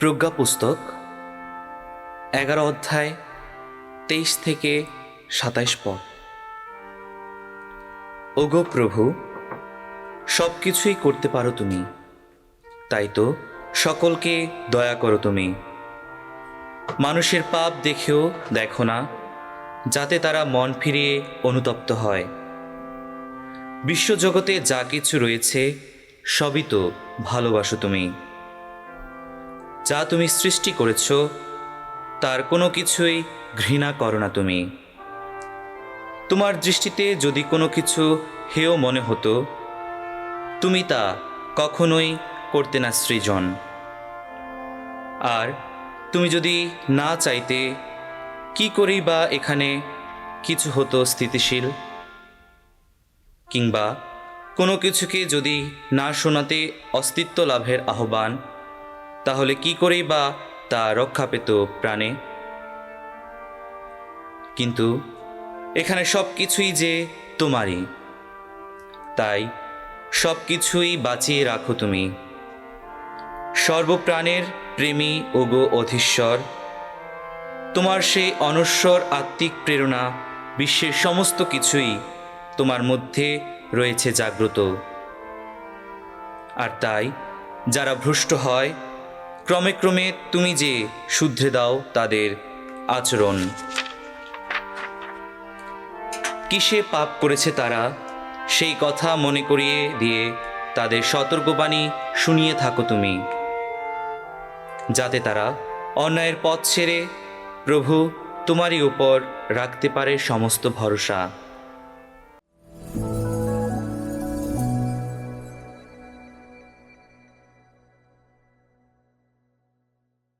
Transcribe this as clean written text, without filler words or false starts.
প্রজ্ঞা পুস্তক 11 অধ্যায় 23 থেকে 27 পদ। ওগো প্রভু, সব কিছুই করতে পারো তুমি, তাই তো সকলকে দয়া করো তুমি। মানুষের পাপ দেখেও দেখো না, যাতে তারা মন ফিরিয়ে অনুতপ্ত হয়। বিশ্বজগতে যা কিছু রয়েছে সবই তো ভালোবাসো তুমি। যা তুমি সৃষ্টি করেছ তার কোনো কিছুই ঘৃণা করো না তুমি। তোমার দৃষ্টিতে যদি কোনো কিছু হেয় মনে হতো, তুমি তা কখনোই করতে না সৃজন। আর তুমি যদি না চাইতে, কি করেই বা এখানে কিছু হতো স্থিতিশীল? কিংবা কোনো কিছুকে যদি না শোনাতে অস্তিত্ব লাভের আহ্বান, তাহলে কি করেই বা তা রক্ষা পেত প্রাণে? কিন্তু এখানে সব কিছুই যে তোমারই, তাই সব কিছুই বাঁচিয়ে রাখো তুমি। সর্বপ্রাণের প্রেমী ওগো অধীশ্বর, তোমার সেই অনশ্বর আত্মিক প্রেরণা বিশ্বের সমস্ত কিছুই তোমার মধ্যে রয়েছে জাগ্রত। আর তাই যারা ভ্রষ্ট হয়, ক্রমে ক্রমে তুমি যে শুধরে দাও তাদের আচরণ। কিসে পাপ করেছে তারা, সেই কথা মনে করিয়ে দিয়ে তাদের সতর্কবাণী শুনিয়ে থাকো তুমি, যাতে তারা অন্যায়ের পথ ছেড়ে প্রভু তোমারই উপর রাখতে পারে সমস্ত ভরসা।